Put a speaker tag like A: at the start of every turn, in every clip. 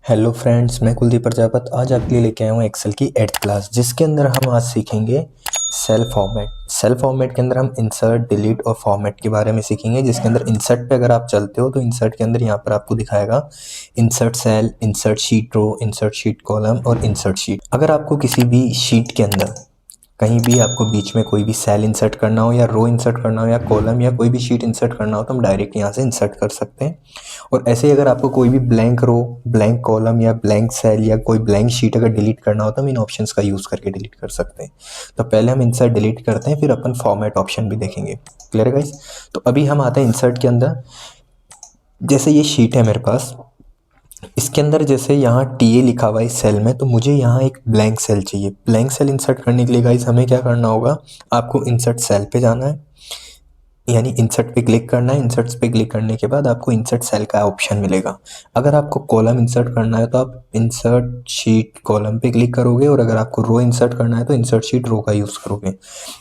A: Hello friends, मैं कुलदीप प्रजापत आज आपके लिए लेके आया हूँ एक्सेल की 8th क्लास, जिसके अंदर हम आज सीखेंगे सेल फॉर्मेट। सेल फॉर्मेट के अंदर हम इंसर्ट, डिलीट और फॉर्मेट के बारे में सीखेंगे। जिसके अंदर इंसर्ट पे अगर आप चलते हो तो इंसर्ट के अंदर यहाँ पर आपको दिखाएगा इंसर्ट सेल, इंसर्ट शीट रो, इंसर्ट शीट कॉलम और इंसर्ट शीट। अगर आपको किसी भी शीट के अंदर कहीं भी आपको बीच में कोई भी सेल इंसर्ट करना हो या रो इंसर्ट करना हो या कॉलम या कोई भी शीट इंसर्ट करना हो तो हम डायरेक्ट यहाँ से इंसर्ट कर सकते हैं। और ऐसे ही अगर आपको कोई भी ब्लैंक रो, ब्लैंक कॉलम या ब्लैंक सेल या कोई ब्लैंक शीट अगर डिलीट करना हो तो हम इन ऑप्शंस का यूज़ करके डिलीट कर सकते हैं। तो पहले हम इंसर्ट डिलीट करते हैं, फिर अपन फॉर्मेट ऑप्शन भी देखेंगे। क्लियर है गाइस? तो अभी हम आते हैं इंसर्ट के अंदर। जैसे ये शीट है मेरे पास, इसके अंदर जैसे यहाँ TA लिखा हुआ है इस सेल में, तो मुझे यहाँ एक ब्लैंक सेल चाहिए। ब्लैंक सेल इंसर्ट करने के लिए गाइस हमें क्या करना होगा, आपको इंसर्ट सेल पे जाना है, यानी इंसर्ट पे क्लिक करना है। इंसर्ट पे क्लिक करने के बाद आपको इंसर्ट सेल का ऑप्शन मिलेगा। अगर आपको कॉलम इंसर्ट करना है तो आप इंसर्ट शीट कॉलम पे क्लिक करोगे, और अगर आपको रो इंसर्ट करना है तो इंसर्ट शीट रो का यूज़ करोगे।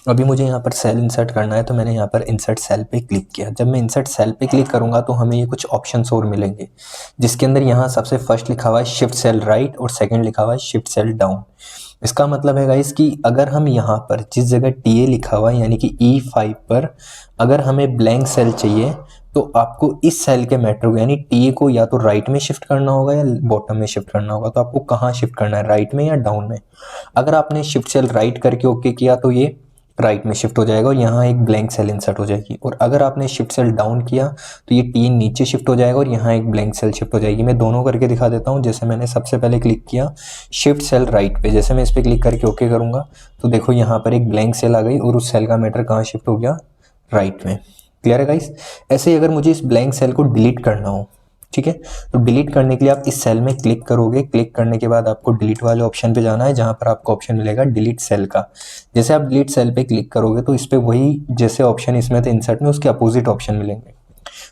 A: अभी मुझे यहाँ पर सेल इंसर्ट करना है तो मैंने यहाँ पर इंसर्ट सेल पे क्लिक किया। जब मैं इंसर्ट सेल पे क्लिक करूँगा तो हमें ये कुछ ऑप्शन और मिलेंगे, जिसके अंदर यहाँ सबसे फर्स्ट लिखा हुआ है शिफ्ट सेल राइट और सेकेंड लिखा हुआ है शिफ्ट सेल डाउन। इसका मतलब है गाइस कि अगर हम यहाँ पर जिस जगह TA लिखा हुआ है यानी कि E5 पर अगर हमें ब्लैंक सेल चाहिए तो आपको इस सेल के मैटर को यानी TA को या तो राइट में शिफ्ट करना होगा या बॉटम में शिफ्ट करना होगा। तो आपको कहाँ शिफ्ट करना है, राइट में या डाउन में? अगर आपने शिफ्ट सेल राइट करके ओके किया तो ये राइट में शिफ्ट हो जाएगा और यहाँ एक ब्लैंक सेल इंसर्ट हो जाएगी। और अगर आपने शिफ्ट सेल डाउन किया तो ये TA नीचे शिफ्ट हो जाएगा और यहाँ एक ब्लैंक सेल शिफ्ट हो जाएगी। मैं दोनों करके दिखा देता हूँ। जैसे मैंने सबसे पहले क्लिक किया शिफ्ट सेल राइट पे, जैसे मैं इस पर क्लिक करके ओके करूँगा तो देखो यहाँ पर एक ब्लैंक सेल आ गई और उस सेल का मैटर कहाँ शिफ्ट हो गया, राइट में। क्लियर है गाइस? ऐसे ही अगर मुझे इस ब्लैंक सेल को डिलीट करना हो, ठीक है, तो डिलीट करने के लिए आप इस सेल में क्लिक करोगे। क्लिक करने के बाद आपको डिलीट वाले ऑप्शन पे जाना है, जहां पर आपको ऑप्शन मिलेगा डिलीट सेल का। जैसे आप डिलीट सेल पे क्लिक करोगे तो इस पे वही जैसे ऑप्शन इसमें थे इंसर्ट में, उसके अपोजिट ऑप्शन मिलेंगे।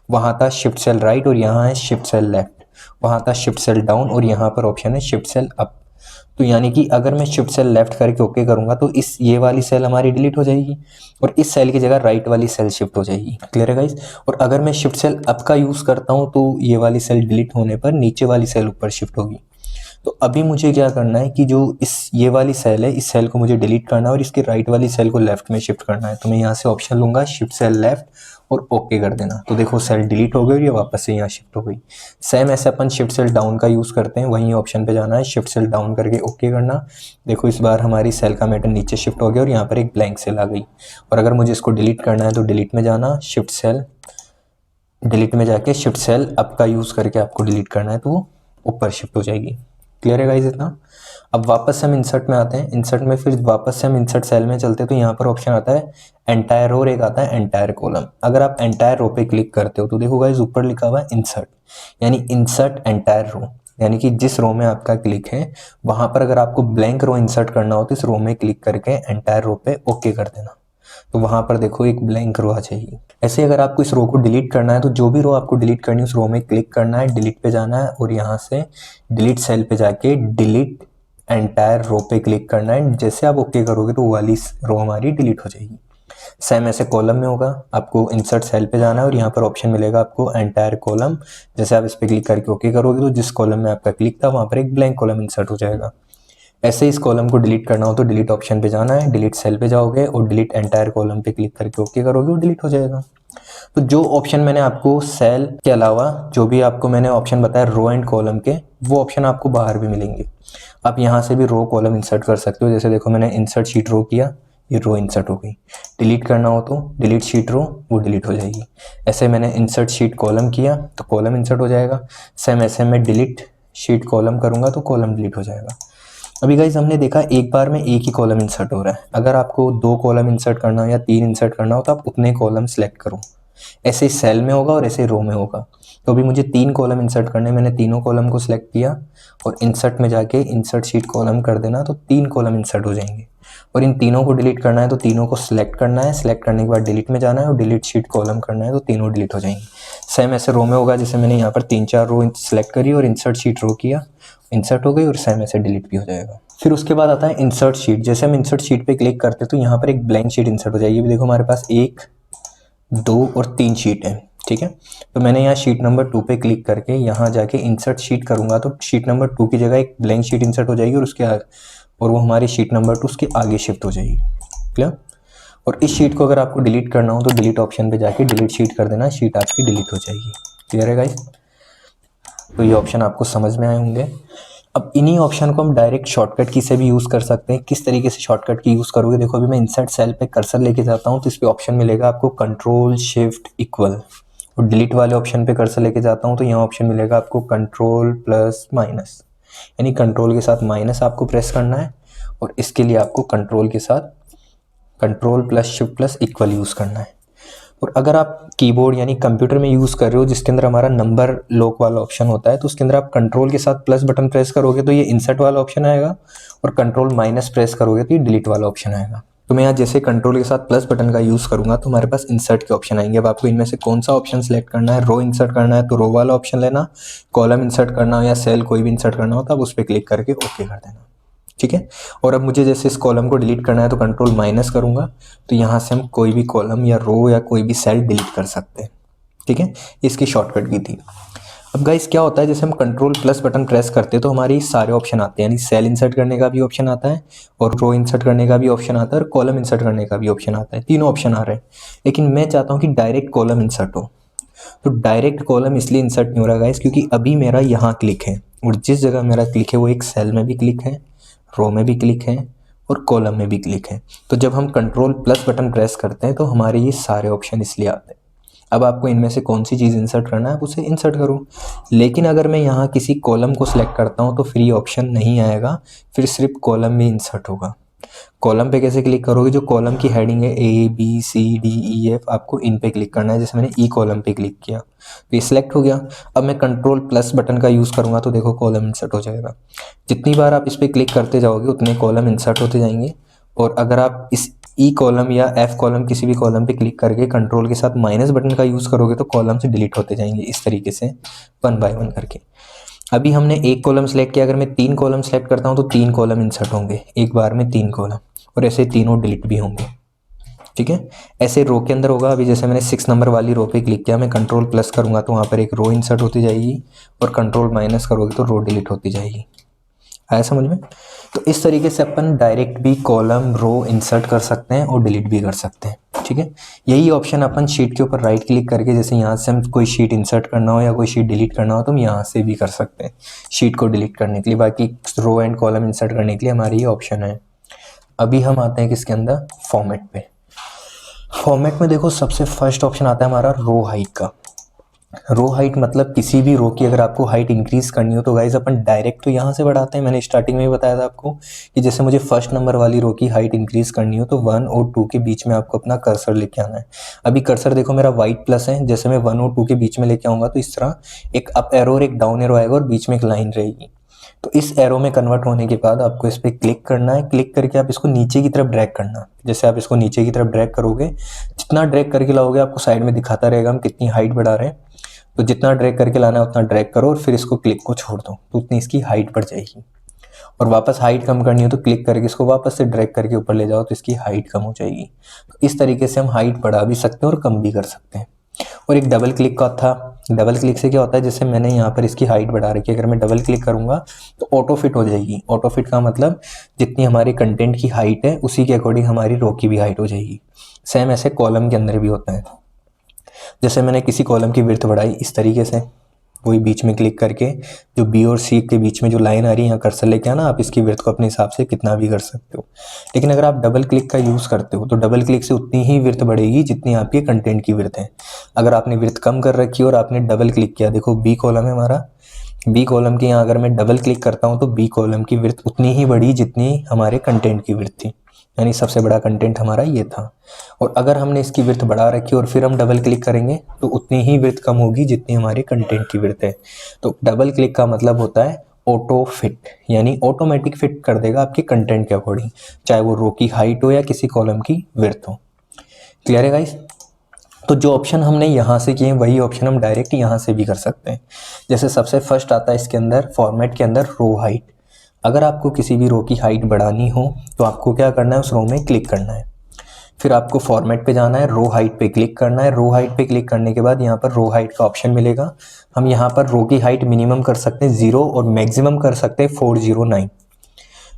A: वहां था शिफ्ट सेल राइट और यहाँ है शिफ्ट सेल लेफ्ट, वहां था शिफ्ट सेल डाउन और यहाँ पर ऑप्शन है शिफ्ट सेल अप। तो यानी कि अगर मैं शिफ्ट सेल लेफ्ट करके ओके करूंगा तो इस ये वाली सेल हमारी डिलीट हो जाएगी और इस सेल की जगह राइट वाली सेल शिफ्ट हो जाएगी। क्लियर है गाइस? और अगर मैं शिफ्ट सेल अप का यूज करता हूं तो ये वाली सेल डिलीट होने पर नीचे वाली सेल ऊपर शिफ्ट होगी। तो अभी मुझे क्या करना है कि जो ये वाली सेल है, इस सेल को मुझे डिलीट करना है और इसकी राइट वाली सेल को लेफ्ट में शिफ्ट करना है। तो मैं यहाँ से ऑप्शन लूंगा शिफ्ट सेल लेफ्ट और ओके कर देना। तो देखो सेल डिलीट हो गई और ये वापस से यहाँ शिफ्ट हो गई। सेम ऐसे अपन शिफ्ट सेल डाउन का यूज़ करते हैं, वहीं ऑप्शन पे जाना है, शिफ्ट सेल डाउन करके ओके करना। देखो इस बार हमारी सेल का मैटर नीचे शिफ्ट हो गया और यहाँ पर एक ब्लैंक सेल आ गई। और अगर मुझे इसको डिलीट करना है तो डिलीट में जाना, शिफ्ट सेल डिलीट में जाके शिफ्ट सेल अप का यूज़ करके आपको डिलीट करना है तो वो ऊपर शिफ्ट हो जाएगी। क्लियर है गाइस इतना? अब वापस से हम इंसर्ट में आते हैं। इंसर्ट में फिर वापस से हम इंसर्ट सेल में चलते हैं तो यहाँ पर ऑप्शन आता है एंटायर रो और एक आता है एंटायर कॉलम। अगर आप एंटायर रो पे क्लिक करते हो तो देखो गाइस ऊपर लिखा हुआ है इंसर्ट, यानी इंसर्ट एंटायर रो, यानी कि जिस रो में आपका क्लिक है वहां पर अगर आपको ब्लैंक रो इंसर्ट करना हो तो इस रो में क्लिक करके एंटायर रो पे ओके कर देना। तो वहां पर देखो एक ब्लैंक रो आ जाएगी। ऐसे अगर आपको इस रो को डिलीट करना है तो जो भी रो आपको डिलीट करनी है उस रो में क्लिक करना है, डिलीट पे जाना है और यहाँ से डिलीट सेल पे जाके डिलीट एंटायर रो पे क्लिक करना है। जैसे आप ओके करोगे तो वो वाली रो हमारी डिलीट हो जाएगी। सेम ऐसे कॉलम में होगा, आपको इंसर्ट सेल पे जाना है और यहाँ पर ऑप्शन मिलेगा आपको एंटायर कॉलम। जैसे आप इस पे क्लिक करके ओके करोगे तो जिस कॉलम में आपका क्लिक था वहां पर एक ब्लैंक कॉलम इंसर्ट हो जाएगा। ऐसे इस कॉलम को डिलीट करना हो तो डिलीट ऑप्शन पे जाना है, डिलीट सेल पे जाओगे और डिलीट एंटायर कॉलम पे क्लिक करके ओके करोगे और डिलीट हो जाएगा। तो जो ऑप्शन मैंने आपको सेल के अलावा जो भी आपको मैंने ऑप्शन बताया रो एंड कॉलम के, वो ऑप्शन आपको बाहर भी मिलेंगे। आप यहाँ से भी रो कॉलम इंसर्ट कर सकते हो। जैसे देखो मैंने इंसर्ट शीट रो किया, ये रो इंसर्ट हो गई। डिलीट करना हो तो डिलीट शीट रो, वो डिलीट हो जाएगी। ऐसे मैंने इंसर्ट शीट कॉलम किया तो कॉलम इंसर्ट हो जाएगा। सेम ऐसे मैं डिलीट शीट कॉलम करूंगा तो कॉलम डिलीट हो जाएगा। अभी गाइज हमने देखा एक बार में एक ही कॉलम इंसर्ट हो रहा है। अगर आपको 2 कॉलम इंसर्ट करना हो या 3 इंसर्ट करना हो तो आप उतने कॉलम सेलेक्ट करो। ऐसे सेल में होगा और ऐसे रो में होगा। तो अभी मुझे 3 कॉलम इंसर्ट करने, मैंने तीनों कॉलम को सिलेक्ट किया और इंसर्ट में जाके इंसर्ट शीट कॉलम कर देना तो 3 कॉलम इंसर्ट हो जाएंगे। और इन तीनों को डिलीट करना है तो तीनों को सिलेक्ट करना है, सिलेक्ट करने के बाद डिलीट में जाना है और डिलीट शीट कॉलम करना है तो तीनों डिलीट हो जाएंगे। सेम ऐसे रो में होगा, जैसे मैंने यहाँ पर 3-4 रो सिलेक्ट करी और इंसर्ट शीट रो किया, इंसर्ट हो गई और सेम ऐसे डिलीट भी हो जाएगा। फिर उसके बाद आता है इंसर्ट शीट। जैसे हम इंसर्ट शीट पे क्लिक करते हैं तो यहाँ पर एक ब्लैंक शीट इंसर्ट हो जाएगी। देखो हमारे पास 1, 2 और 3 शीट है। ठीक है। तो मैंने यहाँ शीट नंबर 2 पे क्लिक करके यहाँ जाके इंसर्ट शीट करूँगा तो शीट नंबर 2 की जगह एक ब्लैंक शीट इंसर्ट हो जाएगी और उसके और वो हमारी शीट नंबर 2 उसके आगे शिफ्ट हो जाएगी। क्लियर। और इस शीट को अगर आपको डिलीट करना हो तो डिलीट ऑप्शन पे जाके डिलीट शीट कर देना, शीट आपकी डिलीट हो जाएगी। क्लियर है गाइस। तो ये ऑप्शन आपको समझ में आए होंगे। अब इन्हीं ऑप्शन को हम डायरेक्ट शॉर्टकट की से भी यूज़ कर सकते हैं। किस तरीके से शॉर्टकट की यूज़ करोगे, देखो अभी मैं इंसर्ट सेल पे कर्सर लेके जाता हूँ तो इस पे ऑप्शन मिलेगा आपको कंट्रोल शिफ्ट इक्वल, और डिलीट वाले ऑप्शन पे कर्सर लेके जाता हूँ तो यहाँ ऑप्शन मिलेगा आपको कंट्रोल प्लस माइनस, यानी कंट्रोल के साथ माइनस आपको प्रेस करना है और इसके लिए आपको कंट्रोल के साथ control plus shift plus equal use करना है। और अगर आप कीबोर्ड यानी कंप्यूटर में यूज़ कर रहे हो जिसके अंदर हमारा नंबर लॉक वाला ऑप्शन होता है तो उसके अंदर आप कंट्रोल के साथ प्लस बटन प्रेस करोगे तो ये इंसर्ट वाला ऑप्शन आएगा, और कंट्रोल माइनस प्रेस करोगे तो ये डिलीट वाला ऑप्शन आएगा। तो मैं यहाँ जैसे कंट्रोल के साथ प्लस बटन का यूज़ करूंगा तो हमारे पास इंसर्ट के ऑप्शन आएंगे। अब आपको इनमें से कौन सा ऑप्शन सेलेक्ट करना है, रो इंसर्ट करना है तो रो वाला ऑप्शन लेना, कॉलम इंसर्ट करना हो या सेल कोई भी इंसर्ट करना हो तो आप उस पर क्लिक करके ओके कर देना। ठीक है। और अब मुझे जैसे इस कॉलम को डिलीट करना है तो कंट्रोल माइनस करूंगा तो यहाँ से हम कोई भी कॉलम या रो या कोई भी सेल डिलीट कर सकते हैं। ठीक है, इसकी शॉर्टकट की थी। अब गाइस क्या होता है, जैसे हम कंट्रोल प्लस बटन प्रेस करते हैं तो हमारी सारे ऑप्शन आते हैं, यानी सेल इंसर्ट करने का भी ऑप्शन आता है और रो इंसर्ट करने का भी ऑप्शन आता है और कॉलम इंसर्ट करने का भी ऑप्शन आता है, तीनों ऑप्शन आ रहे हैं। लेकिन मैं चाहता हूँ कि डायरेक्ट कॉलम इंसर्ट हो। तो डायरेक्ट कॉलम इसलिए इंसर्ट नहीं हो रहा गाइस क्योंकि अभी मेरा यहाँ क्लिक है और जिस जगह मेरा क्लिक है वो एक सेल में भी क्लिक है, रो में भी क्लिक है और कॉलम में भी क्लिक है। तो जब हम कंट्रोल प्लस बटन प्रेस करते हैं तो हमारे ये सारे ऑप्शन इसलिए आते हैं। अब आपको इनमें से कौन सी चीज़ इंसर्ट करना है आप उसे इंसर्ट करो। लेकिन अगर मैं यहाँ किसी कॉलम को सिलेक्ट करता हूँ तो फिर ये ऑप्शन नहीं आएगा, फिर सिर्फ कॉलम में इंसर्ट होगा। कॉलम पे कैसे क्लिक करोगे, जो कॉलम की हेडिंग है ABCDEF आपको इन पे क्लिक करना है। जैसे मैंने ई कॉलम पे क्लिक किया तो ये सिलेक्ट हो गया। अब मैं कंट्रोल प्लस बटन का यूज़ करूँगा तो देखो कॉलम इंसर्ट हो जाएगा। जितनी बार आप इस पर क्लिक करते जाओगे उतने कॉलम इंसर्ट होते जाएंगे। और अगर आप इस ई कॉलम या एफ कॉलम किसी भी कॉलम पे क्लिक करके कंट्रोल के साथ माइनस बटन का यूज़ करोगे तो कॉलम से डिलीट होते जाएंगे इस तरीके से 1 बाय 1 करके। अभी हमने एक कॉलम सेलेक्ट किया, अगर मैं 3 कॉलम सेलेक्ट करता हूँ तो 3 कॉलम इंसर्ट होंगे एक बार में, 3 कॉलम, और ऐसे तीनों डिलीट भी होंगे। ठीक है, ऐसे रो के अंदर होगा। अभी जैसे मैंने 6 नंबर वाली रो पे क्लिक किया, मैं कंट्रोल प्लस करूँगा तो वहाँ पर एक रो इंसर्ट होती जाएगी और कंट्रोल माइनस करोगे तो रो डिलीट होती जाएगी। आया समझ में। तो इस तरीके से अपन डायरेक्ट भी कॉलम रो इंसर्ट कर सकते हैं और डिलीट भी कर सकते हैं। ठीक है, यही ऑप्शन अपन शीट के ऊपर राइट क्लिक करके, जैसे यहाँ से हम कोई शीट इंसर्ट करना हो या कोई शीट डिलीट करना हो तो हम यहाँ से भी कर सकते हैं शीट को डिलीट करने के लिए। बाकी रो एंड कॉलम इंसर्ट करने के लिए हमारी ये ऑप्शन है। अभी हम आते हैं किसके अंदर, फॉर्मेट पे। फॉर्मेट में देखो सबसे फर्स्ट ऑप्शन आता है हमारा रो हाइट का। रो हाइट मतलब किसी भी रो की अगर आपको हाइट इंक्रीज करनी हो तो गाइज अपन डायरेक्ट तो यहाँ से बढ़ाते हैं। मैंने स्टार्टिंग में ही बताया था आपको कि जैसे मुझे फर्स्ट नंबर वाली रो की हाइट इंक्रीज करनी हो तो 1 और 2 के बीच में आपको अपना कर्सर लेके आना है। अभी कर्सर देखो मेरा वाइट प्लस है, जैसे मैं 1 और 2 के बीच में लेके आऊँगा तो इस तरह एक अप एरो और एक डाउन एरो आएगा और बीच में एक लाइन रहेगी। तो इस एरो में कन्वर्ट होने के बाद आपको इस पर क्लिक करना है। क्लिक करके आप इसको नीचे की तरफ ड्रैग करना। जैसे आप इसको नीचे की तरफ ड्रैग करोगे, जितना ड्रैग करके लाओगे आपको साइड में दिखाता रहेगा हम कितनी हाइट बढ़ा रहे हैं। तो जितना ड्रैग करके लाना है उतना ड्रैग करो और फिर इसको क्लिक को छोड़ दो तो उतनी इसकी हाइट बढ़ जाएगी। और वापस हाइट कम करनी हो तो क्लिक करके इसको वापस से ड्रैग करके ऊपर ले जाओ तो इसकी हाइट कम हो जाएगी। तो इस तरीके से हम हाइट बढ़ा भी सकते हैं और कम भी कर सकते हैं। और एक डबल क्लिक का था, डबल क्लिक से क्या होता है, जैसे मैंने यहाँ पर इसकी हाइट बढ़ा रखी है, अगर मैं डबल क्लिक करूँगा तो ऑटो फिट हो जाएगी। ऑटो फिट का मतलब जितनी हमारी कंटेंट की हाइट है उसी के अकॉर्डिंग हमारी रो की भी हाइट हो जाएगी। सेम ऐसे कॉलम के अंदर भी होता है। जैसे मैंने किसी कॉलम की विड्थ बढ़ाई इस तरीके से, वही बीच में क्लिक करके जो बी और सी के बीच में जो लाइन आ रही है यहाँ कर्सर लेके आना, आप इसकी विड्थ को अपने हिसाब से कितना भी कर सकते हो। लेकिन अगर आप डबल क्लिक का यूज़ करते हो तो डबल क्लिक से उतनी ही विड्थ बढ़ेगी जितनी आपके कंटेंट की विड्थ है। अगर आपने विड्थ कम कर रखी है और आपने डबल क्लिक किया, देखो बी कॉलम है हमारा, बी कॉलम के यहाँ अगर मैं डबल क्लिक करता हूँ तो बी कॉलम की विड्थ उतनी ही बढ़ी जितनी हमारे कंटेंट की विड्थ थी, यानी सबसे बड़ा कंटेंट हमारा ये था। और अगर हमने इसकी विड्थ बढ़ा रखी और फिर हम डबल क्लिक करेंगे तो उतनी ही विड्थ कम होगी जितनी हमारे कंटेंट की विड्थ है। तो डबल क्लिक का मतलब होता है ऑटो फिट, यानी ऑटोमेटिक फिट कर देगा आपके कंटेंट के अकॉर्डिंग, चाहे वो रो की हाइट हो या किसी कॉलम की विड्थ हो। क्लियर है गाइस। तो जो ऑप्शन हमने यहाँ से किए वही ऑप्शन हम डायरेक्ट यहाँ से भी कर सकते हैं। जैसे सबसे फर्स्ट आता है इसके अंदर फॉर्मेट के अंदर रो हाइट। अगर आपको किसी भी रो की हाइट बढ़ानी हो तो आपको क्या करना है, उस रो में क्लिक करना है। फिर आपको फॉर्मेट पे जाना है, रो हाइट पे क्लिक करना है। रो हाइट पे क्लिक करने के बाद यहाँ पर रो हाइट का ऑप्शन मिलेगा। हम यहाँ पर रो की हाइट मिनिमम कर सकते हैं 0 और मैक्सिमम कर सकते हैं 409।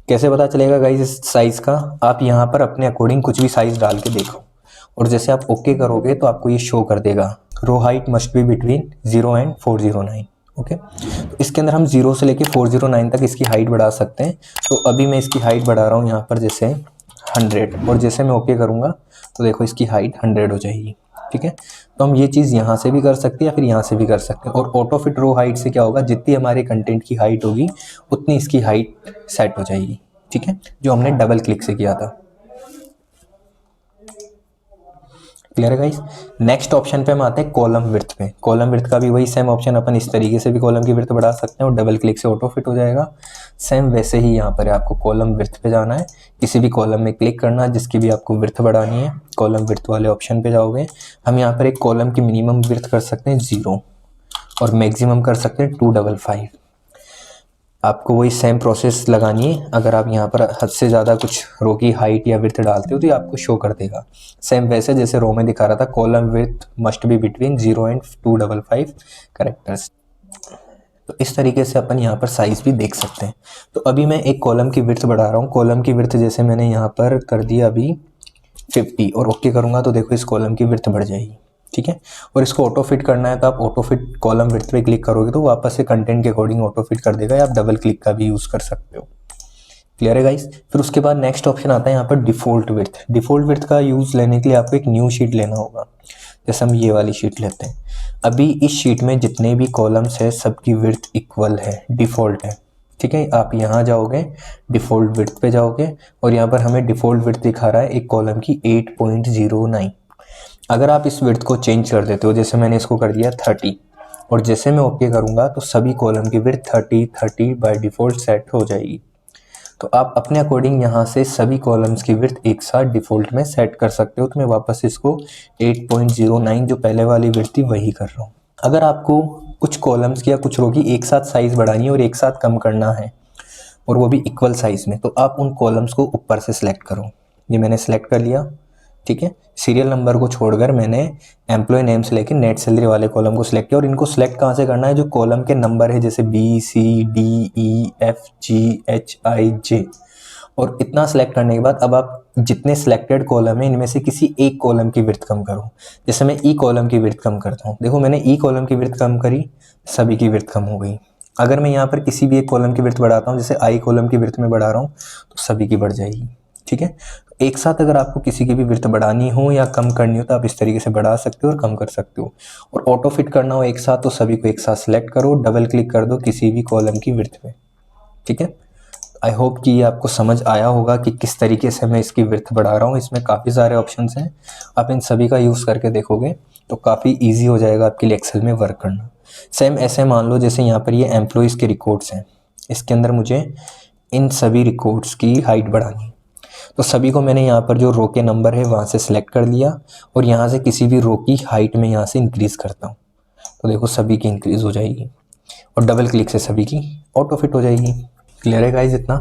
A: कैसे पता चलेगा गाइस इस साइज़ का? आप यहाँ पर अपने अकॉर्डिंग कुछ भी साइज़ डाल के देखो और जैसे आप ओके करोगे तो आपको ये शो कर देगा row height must be between 0 and 409। Okay, तो इसके अंदर हम 0 से लेके 409 तक इसकी हाइट बढ़ा सकते हैं। तो अभी मैं इसकी हाइट बढ़ा रहा हूँ यहाँ पर जैसे 100 और जैसे मैं ओके करूँगा तो देखो इसकी हाइट 100 हो जाएगी। ठीक है, तो हम ये चीज़ यहाँ से भी कर सकते हैं या फिर यहाँ से भी कर सकते हैं। और ऑटो फिट रो हाइट से क्या होगा, जितनी हमारे कंटेंट की हाइट होगी उतनी इसकी हाइट सेट हो जाएगी। ठीक है, जो हमने डबल क्लिक से किया था। क्लियर है गाइस? नेक्स्ट ऑप्शन पे हम आते हैं कॉलम विड्थ पे। कॉलम विड्थ का भी वही सेम ऑप्शन, अपन इस तरीके से भी कॉलम की विड्थ बढ़ा सकते हैं और डबल क्लिक से ऑटो फिट हो जाएगा। सेम वैसे ही यहाँ पर आपको कॉलम विड्थ पे जाना है, किसी भी कॉलम में क्लिक करना है जिसकी भी आपको विड्थ बढ़ानी है। कॉलम विड्थ वाले ऑप्शन पे जाओगे, हम यहाँ पर एक कॉलम की मिनिमम विड्थ कर सकते हैं 0 और मैक्सिमम कर सकते हैं 255। आपको वही सेम प्रोसेस लगानी है। अगर आप यहाँ पर हद से ज़्यादा कुछ रो की हाइट या विड्थ डालते हो तो ये आपको शो कर देगा सेम वैसे जैसे रो में दिखा रहा था, column width must be between 0 and 255 characters. तो इस तरीके से अपन यहाँ पर साइज भी देख सकते हैं। तो अभी मैं एक कॉलम की विड्थ बढ़ा रहा हूँ। कॉलम की विड्थ जैसे मैंने यहाँ पर कर दिया अभी 50 और ओके करूँगा तो देखो इस कॉलम की विड्थ बढ़ जाएगी। ठीक है, और इसको ऑटो फिट करना है तो आप ऑटो फिट कॉलम विड्थ पे क्लिक करोगे तो वापस से कंटेंट के अकॉर्डिंग ऑटो फिट कर देगा, या आप डबल क्लिक का भी यूज़ कर सकते हो। क्लियर है गाइस? फिर उसके बाद नेक्स्ट ऑप्शन आता है यहाँ पर डिफ़ॉल्ट विड्थ। डिफ़ॉल्ट विड्थ का यूज़ लेने के लिए आपको एक न्यू शीट लेना होगा। जैसे हम ये वाली शीट लेते हैं, अभी इस शीट में जितने भी कॉलम्स है सबकी विड्थ इक्वल है, डिफ़ॉल्ट है। ठीक है, आप यहाँ जाओगे डिफ़ॉल्ट विड्थ पे जाओगे और यहाँ पर हमें डिफ़ॉल्ट विड्थ दिखा रहा है एक कॉलम की 8.09। अगर आप इस विड्थ को चेंज कर देते हो, जैसे मैंने इसको कर दिया 30 और जैसे मैं ओके करूँगा तो सभी कॉलम की विड्थ 30 बाय डिफ़ॉल्ट सेट हो जाएगी। तो आप अपने अकॉर्डिंग यहाँ से सभी कॉलम्स की विड्थ एक साथ डिफ़ॉल्ट में सेट कर सकते हो। तो मैं वापस इसको 8.09 जो पहले वाली विड्थ थी वही कर रहा हूँ। अगर आपको कुछ कॉलम्स की या कुछ रो की एक साथ साइज़ बढ़ानी है और एक साथ कम करना है और वो भी इक्वल साइज़ में, तो आप उन कॉलम्स को ऊपर से सिलेक्ट करो। ये मैंने सेलेक्ट कर लिया। ठीक है, सीरियल नंबर को छोड़कर मैंने एम्प्लॉय नेम से लेकर नेट सैलरी वाले कॉलम को सिलेक्ट किया। और इनको सिलेक्ट कहाँ से करना है, जो कॉलम के नंबर है जैसे BCDEFGHIJ, और इतना सेलेक्ट करने के बाद अब आप जितने सिलेक्टेड कॉलम है इनमें से किसी एक कॉलम की विड्थ कम करो। जैसे मैं ई कॉलम की विड्थ कम करता हूँ, देखो मैंने ई कॉलम की विड्थ कम करी, सभी की विड्थ कम हो गई। अगर मैं यहाँ पर किसी भी एक कॉलम की विड्थ बढ़ाता हूँ, जैसे आई कॉलम की विड्थ में बढ़ा रहा हूँ, तो सभी की बढ़ जाएगी। ठीक है, एक साथ अगर आपको किसी की भी विड्थ बढ़ानी हो या कम करनी हो तो आप इस तरीके से बढ़ा सकते हो और कम कर सकते हो। और ऑटो फिट करना हो एक साथ तो सभी को एक साथ सिलेक्ट करो, डबल क्लिक कर दो किसी भी कॉलम की विड्थ पे। ठीक है, आई होप कि ये आपको समझ आया होगा कि किस तरीके से मैं इसकी विड्थ बढ़ा रहा हूँ। इसमें काफ़ी सारे ऑप्शंस हैं, आप इन सभी का यूज़ करके देखोगे तो काफ़ी ईजी हो जाएगा आपके लिए एक्सेल में वर्क करना। सेम ऐसे मान लो जैसे यहाँ पर ये एम्प्लॉइज़ के रिकॉर्ड्स हैं, इसके अंदर मुझे इन सभी रिकॉर्ड्स की हाइट बढ़ानी है। तो सभी को मैंने यहाँ पर जो रो के नंबर है वहाँ से सिलेक्ट कर लिया और यहाँ से किसी भी रो की हाइट में यहाँ से इंक्रीज़ करता हूँ, तो देखो सभी की इंक्रीज़ हो जाएगी और डबल क्लिक से सभी की ऑटो फिट हो जाएगी। क्लियर है गाइस इतना?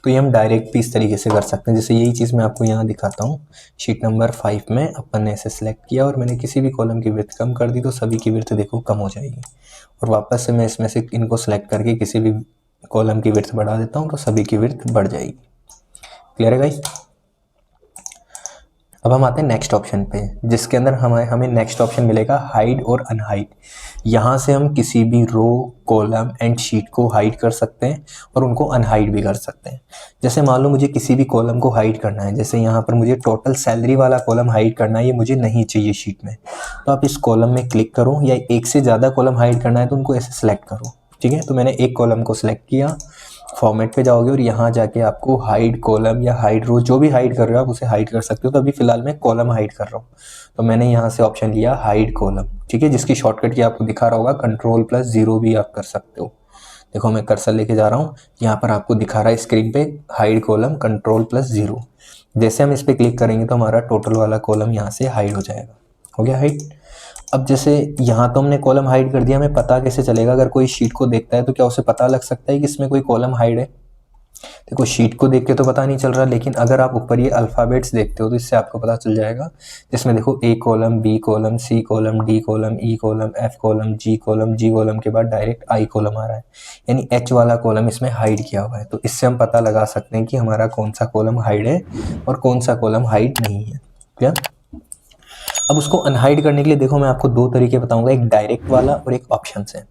A: तो ये हम डायरेक्ट भी इस तरीके से कर सकते हैं। जैसे यही चीज़ मैं आपको यहाँ दिखाता हूँ, शीट नंबर 5 में अपन ने ऐसे सिलेक्ट किया और मैंने किसी भी कॉलम की विड्थ कम कर दी तो सभी की विड्थ देखो कम हो जाएगी। और वापस से मैं इसमें से इनको सेलेक्ट करके किसी भी कॉलम की विड्थ बढ़ा देता हूँ तो सभी की विड्थ बढ़ जाएगी। क्लियर है गाइस? अब हम आते हैं नेक्स्ट ऑप्शन पे, जिसके अंदर हमें नेक्स्ट ऑप्शन मिलेगा हाइड और अनहाइड। यहाँ से हम किसी भी रो, कॉलम एंड शीट को हाइड कर सकते हैं और उनको अनहाइड भी कर सकते हैं। जैसे मान लो मुझे किसी भी कॉलम को हाइड करना है, जैसे यहाँ पर मुझे टोटल सैलरी वाला कॉलम हाइड करना है, ये मुझे नहीं चाहिए शीट में, तो आप इस कॉलम में क्लिक करो, या एक से ज़्यादा कॉलम हाइड करना है तो उनको ऐसे सेलेक्ट करो। ठीक है, तो मैंने एक कॉलम को सिलेक्ट किया, फॉर्मेट पे जाओगे और यहाँ जाके आपको हाइड कॉलम या हाइड रो, जो भी हाइड कर रहे हो आप उसे हाइड कर सकते हो। तो अभी फिलहाल मैं कॉलम हाइड कर रहा हूँ, तो मैंने यहाँ से ऑप्शन लिया हाइड कॉलम। ठीक है, जिसकी शॉर्टकट की आपको दिखा रहा होगा Ctrl+0 भी आप कर सकते हो। देखो मैं कर्सर लेके जा रहा हूँ, यहाँ पर आपको दिखा रहा है स्क्रीन पे हाइड कॉलम Ctrl+0। जैसे हम इस पर क्लिक करेंगे तो हमारा टोटल वाला कॉलम यहाँ से हाइड हो जाएगा। हो गया हाइड। अब जैसे यहाँ तो हमने कॉलम हाइड कर दिया, हमें पता कैसे चलेगा? अगर कोई शीट को देखता है तो क्या उसे पता लग सकता है कि इसमें कोई कॉलम हाइड है? देखो शीट को देख के तो पता नहीं चल रहा, लेकिन अगर आप ऊपर ये अल्फ़ाबेट्स देखते हो तो इससे आपको पता चल जाएगा। जिसमें देखो A column, B column, C column, D column, E column, F column, G column, G column के बाद डायरेक्ट आई कॉलम आ रहा है, यानी एच वाला कॉलम इसमें हाइड किया हुआ है। तो इससे हम पता लगा सकते हैं कि हमारा कौन सा कॉलम हाइड है और कौन सा कॉलम हाइड नहीं है। क्या? अब उसको अनहाइड करने के लिए देखो मैं आपको दो तरीके बताऊंगा, एक डायरेक्ट वाला और एक ऑप्शन से।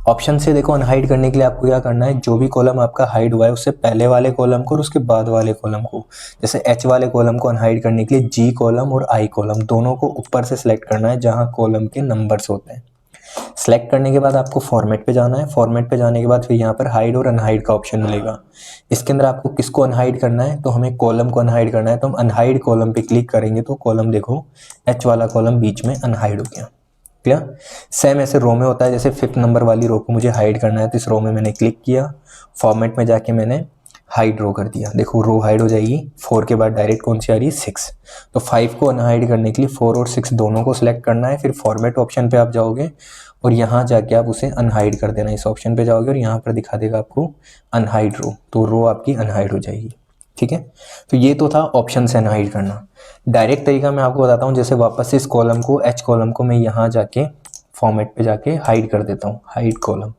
A: ऑप्शन से देखो अनहाइड करने के लिए आपको क्या करना है, जो भी कॉलम आपका हाइड हुआ है उससे पहले वाले कॉलम को और उसके बाद वाले कॉलम को, जैसे एच वाले कॉलम को अनहाइड करने के लिए जी कॉलम और आई कॉलम दोनों को ऊपर से सिलेक्ट करना है जहां कॉलम के नंबर्स होते हैं। सेलेक्ट करने के बाद आपको फॉर्मेट पे जाना है। फॉर्मेट पे जाने के बाद फिर यहाँ पर हाइड और अनहाइड का ऑप्शन मिलेगा। इसके अंदर आपको किसको अनहाइड करना है, तो हमें कॉलम को अनहाइड करना है। तो हम अनहाइड कॉलम पे क्लिक करेंगे तो कॉलम देखो एच वाला कॉलम बीच में अनहाइड हो गया। क्या? सेम ऐसे रो में होता है, जैसे 5th नंबर वाली रो को मुझे हाइड करना है तो इस रो में मैंने क्लिक किया, फॉर्मेट में जाके मैंने हाइड रो कर दिया। देखो रो हाइड हो जाएगी। 4 के बाद डायरेक्ट कौन सी आ रही है, 6। तो 5 को अनहाइड करने के लिए 4 और 6 दोनों को सिलेक्ट करना है। फिर फॉर्मेट ऑप्शन पे आप जाओगे और यहाँ जाके आप उसे अनहाइड कर देना। इस ऑप्शन पे जाओगे और यहाँ पर दिखा देगा आपको अनहाइड रो, तो रो आपकी अनहाइड हो जाएगी। ठीक है, तो ये तो था ऑप्शन से अनहाइड करना। डायरेक्ट तरीका मैं आपको बताता हूँ, जैसे वापस से इस कॉलम को, एच कॉलम को मैं यहाँ जाके फॉर्मेट पे जाके हाइड कर देता हूँ, हाइड कॉलम।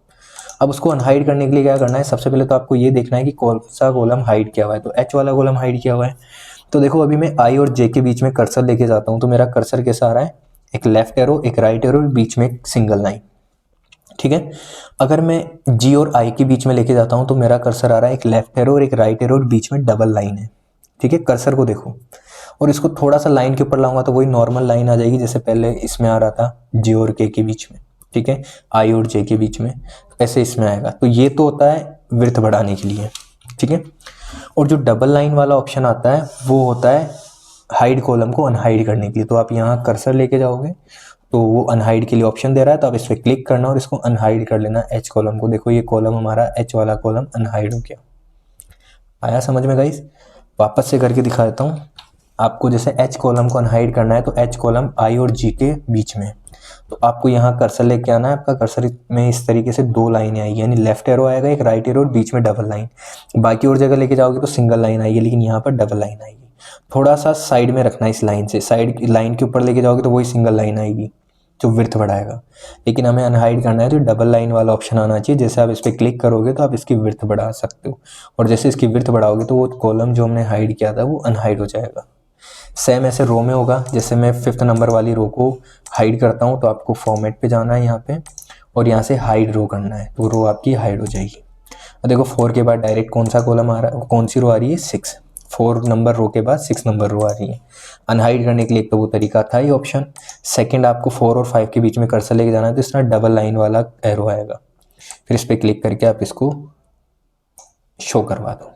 A: अब उसको अनहाइड करने के लिए क्या करना है, सबसे पहले तो आपको ये देखना है कि कौन सा कॉलम हाइड किया हुआ है। तो एच वाला कॉलम हाइड किया हुआ है। तो देखो अभी मैं आई और जे के बीच में कर्सर लेके जाता हूँ तो मेरा कर्सर कैसा आ रहा है, एक लेफ्ट एरो, एक राइट एरो, बीच में एक सिंगल लाइन। ठीक है, अगर मैं जी और आई के बीच में लेके जाता हूं तो मेरा कर्सर आ रहा है एक लेफ्ट एरो और एक राइट एरो और बीच में डबल लाइन है। ठीक है, कर्सर को देखो और इसको थोड़ा सा लाइन के ऊपर लाऊंगा तो वही नॉर्मल लाइन आ जाएगी जैसे पहले इसमें आ रहा था जी और के बीच में। ठीक है, आई और जे के बीच में, ऐसे इसमें आएगा। तो ये तो होता है विड्थ बढ़ाने के लिए। ठीक है, और जो डबल लाइन वाला ऑप्शन आता है वो होता है हाइड कॉलम को अनहाइड करने के लिए। तो आप यहाँ कर्सर लेके जाओगे तो वो अनहाइड के लिए ऑप्शन दे रहा है, तो आप इस पर क्लिक करना और इसको अनहाइड कर लेना एच कॉलम को। देखो ये कॉलम हमारा एच वाला कॉलम अनहाइड हो गया। आया समझ में गाइस? वापस से करके दिखा देता हूँ आपको। जैसे एच कॉलम को अनहाइड करना है तो एच कॉलम आई और जी के बीच में, तो आपको यहाँ कर्सर लेके आना है। आपका कर्सर में इस तरीके से दो लाइनें आएगी, यानी लेफ्ट एरो आएगा, एक राइट एरो और बीच में डबल लाइन। बाकी और जगह लेके जाओगे तो सिंगल लाइन आएगी, लेकिन यहाँ पर डबल लाइन आएगी। थोड़ा सा साइड में रखना है इस लाइन से, साइड लाइन के ऊपर लेके जाओगे तो वही सिंगल लाइन आएगी जो विड्थ बढ़ाएगा। लेकिन हमें अनहाइड करना है तो डबल लाइन वाला ऑप्शन आना चाहिए। जैसे आप इस पर क्लिक करोगे तो आप इसकी विड्थ बढ़ा सकते हो, और जैसे इसकी विड्थ बढ़ाओगे तो वो कॉलम जो हमने हाइड किया था वो अनहाइड हो जाएगा। सेम ऐसे रो में होगा। जैसे मैं 5th नंबर वाली रो को हाइड करता हूँ तो आपको फॉर्मेट पे जाना है यहाँ पे और यहाँ से हाइड रो करना है, तो रो आपकी हाइड हो जाएगी। और देखो 4 के बाद डायरेक्ट कौन सा कॉलम आ रहा है, कौन सी रो आ रही है, 6। 4 नंबर रो के बाद 6 नंबर रो आ रही है। अनहाइड करने के लिए एक तो वो तरीका था ही ऑप्शन। सेकंड, आपको 4 और 5 के बीच में कर्सर लेके जाना है तो इस तरह डबल लाइन वाला एरो आएगा, फिर इस पर क्लिक करके आप इसको शो करवा दो।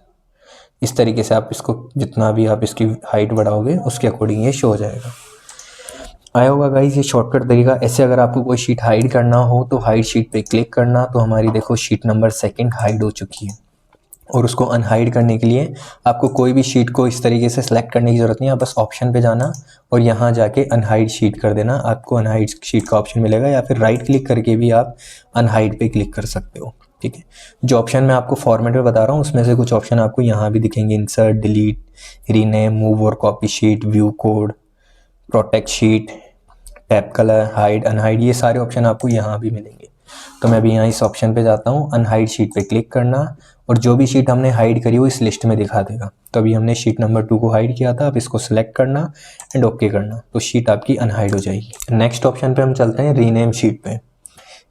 A: इस तरीके से आप इसको जितना भी आप इसकी हाइट बढ़ाओगे उसके अकॉर्डिंग ये शो हो जाएगा। आया होगा गाइस ये शॉर्टकट तरीका। ऐसे अगर आपको कोई शीट हाइड करना हो तो हाइड शीट पे क्लिक करना, तो हमारी देखो शीट नंबर 2 हाइड हो चुकी है। और उसको अनहाइड करने के लिए आपको कोई भी शीट को इस तरीके से सिलेक्ट करने की ज़रूरत नहीं है। आप बस ऑप्शन पे जाना और यहाँ जाके अनहाइड शीट कर देना, आपको अनहाइड शीट का ऑप्शन मिलेगा, या फिर राइट क्लिक करके भी आप अनहाइड पे क्लिक कर सकते हो। ठीक है, जो ऑप्शन मैं आपको फॉर्मेट में बता रहा हूँ उसमें से कुछ ऑप्शन आपको यहाँ भी दिखेंगे, इंसर्ट, डिलीट, रीनेम, मूव और copy sheet, view code, protect sheet, tap colour, hide, unhide, ये सारे ऑप्शन आपको यहाँ भी मिलेंगे। तो मैं अभी यहाँ इस ऑप्शन पे जाता हूँ, अनहाइड शीट पे क्लिक करना और जो भी शीट हमने हाइड करी वो इस लिस्ट में दिखा देगा। तो अभी हमने शीट नंबर 2 को हाइड किया था, अब इसको सिलेक्ट करना एंड ओके करना, तो शीट आपकी अनहाइड हो जाएगी। नेक्स्ट ऑप्शन पे हम चलते हैं रीनेम शीट पे।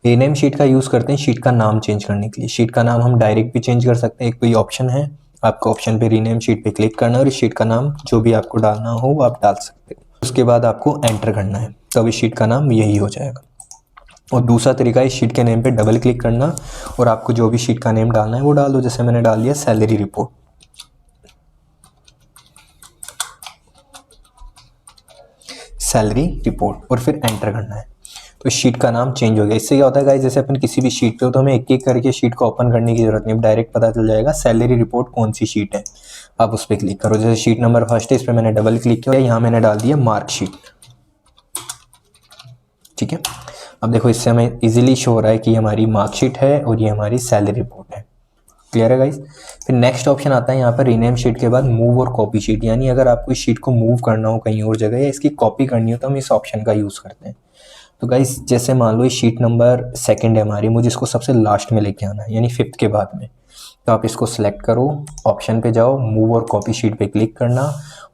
A: रीनेम शीट का यूज़ करते हैं शीट का नाम चेंज करने के लिए। शीट का नाम हम डायरेक्ट भी चेंज कर सकते हैं, एक कोई ऑप्शन है, आपको ऑप्शन पे रीनेम शीट पे क्लिक करना और इस शीट का नाम जो भी आपको डालना हो वो आप डाल सकते हो। उसके बाद आपको एंटर करना है, तो अभी शीट का नाम यही हो जाएगा। और दूसरा तरीका है शीट के नेम पे डबल क्लिक करना और आपको जो भी शीट का नेम डालना है वो डाल दो। जैसे मैंने डाल दिया सैलरी रिपोर्ट, सैलरी रिपोर्ट, और फिर एंटर करना है, तो शीट का नाम चेंज हो गया। इससे क्या होता है गाइस, जैसे अपन किसी भी शीट पे हो तो हमें एक एक करके शीट को ओपन करने की जरूरत नहीं, डायरेक्ट पता चल जाएगा सैलरी रिपोर्ट कौन सी शीट है। आप उस पर क्लिक करो। जैसे शीट नंबर 1 है, इस पर मैंने डबल क्लिक किया, यहाँ मैंने डाल दिया मार्कशीट। ठीक है, अब देखो इससे हमें इजीली शो हो रहा है कि ये हमारी मार्कशीट है और ये हमारी सैलरी रिपोर्ट है। क्लियर है गाइस। फिर नेक्स्ट ऑप्शन आता है यहाँ पर रीनेम शीट के बाद मूव और कॉपी शीट, यानी अगर आपको इस शीट को मूव करना हो कहीं और जगह या इसकी कॉपी करनी हो तो हम इस ऑप्शन का यूज़ करते हैं। तो गाइस जैसे मान लो ये शीट नंबर 2 है हमारी, मुझे इसको सबसे लास्ट में लेके आना है यानी 5th के बाद में। तो आप इसको सिलेक्ट करो, ऑप्शन पे जाओ, मूव और कॉपी शीट पे क्लिक करना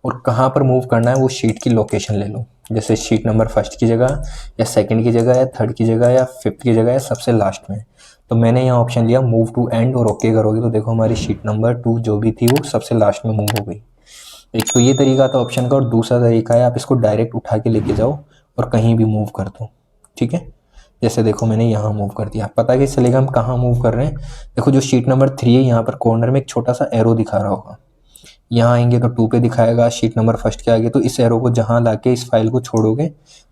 A: और कहाँ पर मूव करना है वो शीट की लोकेशन ले लो। जैसे शीट नंबर 1 की जगह या 2 की जगह या 3rd की जगह या 5th की जगह या सबसे लास्ट में। तो मैंने यहाँ ऑप्शन लिया मूव टू एंड और ओके करोगे तो देखो हमारी शीट नंबर 2 जो भी थी वो सबसे लास्ट में मूव हो गई। एक तो ये तरीका था ऑप्शन का, और दूसरा तरीका है आप इसको डायरेक्ट उठा के लेके जाओ और कहीं भी मूव कर दो। ठीक है, जैसे देखो मैंने यहाँ मूव कर दिया, पता कैसे चलेगा हम कहाँ मूव कर रहे हैं। देखो जो शीट नंबर 3 है यहाँ पर कॉर्नर में एक छोटा सा एरो दिखा रहा होगा, यहाँ आएंगे तो 2 पे दिखाएगा, शीट नंबर 1 के आगे, तो इस एरो को जहाँ लाके इस फाइल को छोड़ोगे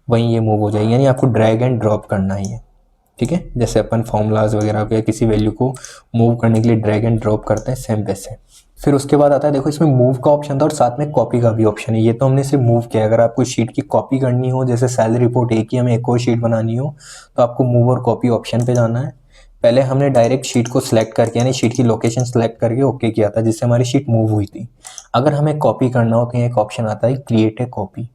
A: वहीं ये मूव हो जाएगी, यानी आपको ड्रैग एंड ड्रॉप करना है ये। ठीक है, जैसे अपन फॉर्मूलाज वगैरह पे किसी वैल्यू को मूव करने के लिए ड्रैग एंड ड्रॉप करते हैं, सेम वैसे। फिर उसके बाद आता है, देखो इसमें मूव का ऑप्शन था और साथ में कॉपी का भी ऑप्शन है। ये तो हमने सिर्फ मूव किया, अगर आपको शीट की कॉपी करनी हो, जैसे सैलरी रिपोर्ट एक ही हमें एक और शीट बनानी हो, तो आपको मूव और कॉपी ऑप्शन पे जाना है। पहले हमने डायरेक्ट शीट को सिलेक्ट करके यानी शीट की लोकेशन सिलेक्ट करके ओके किया था, जिससे हमारी शीट मूव हुई थी। अगर हमें कॉपी करना हो तो एक ऑप्शन आता है क्रिएट ए कॉपी।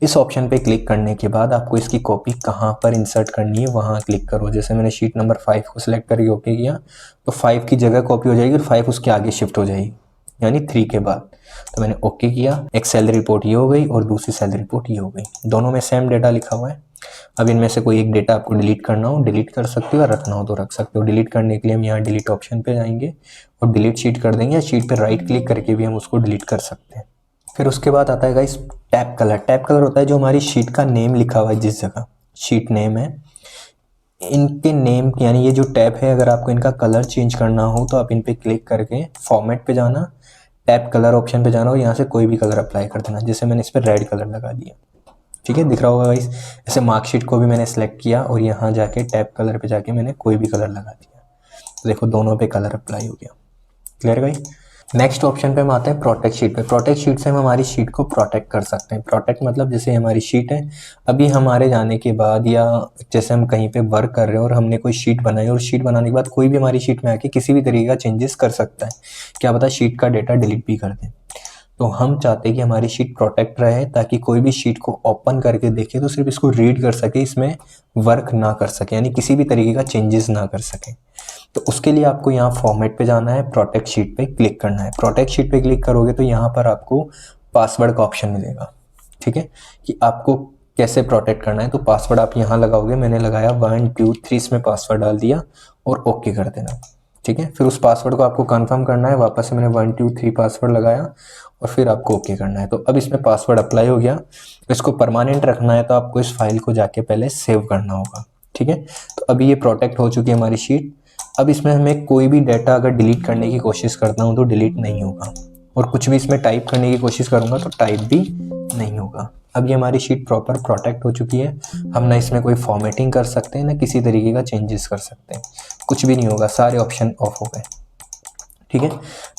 A: इस ऑप्शन पे क्लिक करने के बाद आपको इसकी कॉपी कहाँ पर इंसर्ट करनी है वहाँ क्लिक करो। जैसे मैंने शीट नंबर 5 को सिलेक्ट करके ओके किया तो 5 की जगह कॉपी हो जाएगी और 5 उसके आगे शिफ्ट हो जाएगी, यानी 3 के बाद। तो मैंने ओके किया, एक सैलरी रिपोर्ट ये हो गई और दूसरी सैलरी रिपोर्ट ये हो गई, दोनों में सेम डेटा लिखा हुआ है। अब इनमें से कोई एक डेटा आपको डिलीट करना हो डिलीट कर सकते हो, और रखना हो तो रख सकते हो। डिलीट करने के लिए हम यहाँ डिलीट ऑप्शन पे जाएंगे और डिलीट शीट कर देंगे, या शीट पे राइट क्लिक करके भी हम उसको डिलीट कर सकते हैं। फिर उसके बाद आता है guys tab colour. Tab colour होता है जो हमारी शीट का नेम लिखा हुआ है, जिस जगह शीट नेम है, इनके नेम यानी ये जो टैब है, अगर आपको इनका कलर चेंज करना हो तो आप इन पे क्लिक करके फॉर्मेट पे जाना, टैब कलर ऑप्शन पे जाना और यहाँ से कोई भी कलर अप्लाई कर देना। जैसे मैंने इस पर रेड कलर लगा दिया, ठीक है, दिख रहा होगा गाइस। ऐसे मार्कशीट को भी मैंने सेलेक्ट किया और यहाँ जाके टैब कलर पे जाके मैंने कोई भी कलर लगा दिया, तो देखो दोनों पे कलर अप्लाई हो गया। Clear guys. नेक्स्ट ऑप्शन पे हम आते हैं प्रोटेक्ट शीट पे। प्रोटेक्ट शीट से हम हमारी शीट को प्रोटेक्ट कर सकते हैं। प्रोटेक्ट मतलब जैसे हमारी शीट है, अभी हमारे जाने के बाद या जैसे हम कहीं पे वर्क कर रहे हैं और हमने कोई शीट बनाई और शीट बनाने के बाद कोई भी हमारी शीट में आके किसी भी तरीके का चेंजेस कर सकता है, क्या पता शीट का डेटा डिलीट भी कर दे। तो हम चाहते हैं कि हमारी शीट प्रोटेक्ट रहे, ताकि कोई भी शीट को ओपन करके देखे तो सिर्फ इसको रीड कर सके, इसमें वर्क ना कर सके, यानी किसी भी तरीके का चेंजेस ना कर सके। तो उसके लिए आपको यहाँ फॉर्मेट पे जाना है, प्रोटेक्ट शीट पे क्लिक करना है। प्रोटेक्ट शीट पे क्लिक करोगे तो यहाँ पर आपको पासवर्ड का ऑप्शन मिलेगा। ठीक है, कि आपको कैसे प्रोटेक्ट करना है, तो पासवर्ड आप यहाँ लगाओगे। मैंने लगाया 1 2 3, इसमें पासवर्ड डाल दिया और ओके कर देना। ठीक है, फिर उस पासवर्ड को आपको कंफर्म करना है, वापस से मैंने 1 2 3 पासवर्ड लगाया और फिर आपको ओके करना है। तो अब इसमें पासवर्ड अप्लाई हो गया। इसको परमानेंट रखना है तो आपको इस फाइल को जाके पहले सेव करना होगा। ठीक है, तो अभी ये प्रोटेक्ट हो चुकी है हमारी शीट। अब इसमें हमें कोई भी डाटा अगर डिलीट करने की कोशिश करता हूँ तो डिलीट नहीं होगा, और कुछ भी इसमें टाइप करने की कोशिश करूँगा तो टाइप भी नहीं होगा। अब ये हमारी शीट प्रॉपर प्रोटेक्ट हो चुकी है। हम ना इसमें कोई फॉर्मेटिंग कर सकते हैं ना किसी तरीके का चेंजेस कर सकते हैं, कुछ भी नहीं होगा, सारे ऑप्शन ऑफ हो गए। ठीक है,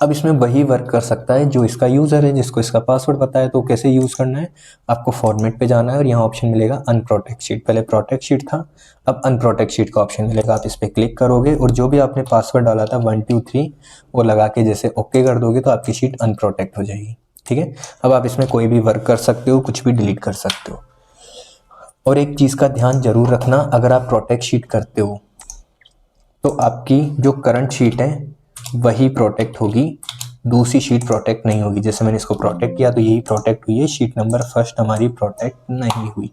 A: अब इसमें वही वर्क कर सकता है जो इसका यूज़र है, जिसको इसका पासवर्ड पता है। तो कैसे यूज़ करना है, आपको फॉर्मेट पे जाना है और यहाँ ऑप्शन मिलेगा अनप्रोटेक्ट शीट। पहले प्रोटेक्ट शीट था, अब अनप्रोटेक्ट शीट का ऑप्शन मिलेगा। आप इस पर क्लिक करोगे और जो भी आपने पासवर्ड डाला था 1 2 3 वो लगा के जैसे ओके कर दोगे तो आपकी शीट अनप्रोटेक्ट हो जाएगी। ठीक है, अब आप इसमें कोई भी वर्क कर सकते हो, कुछ भी डिलीट कर सकते हो। और एक चीज़ का ध्यान जरूर रखना, अगर आप प्रोटेक्ट शीट करते हो तो आपकी जो करंट शीट है वही प्रोटेक्ट होगी, दूसरी शीट प्रोटेक्ट नहीं होगी। जैसे मैंने इसको प्रोटेक्ट किया तो यही प्रोटेक्ट हुई है, शीट नंबर 1 हमारी प्रोटेक्ट नहीं हुई।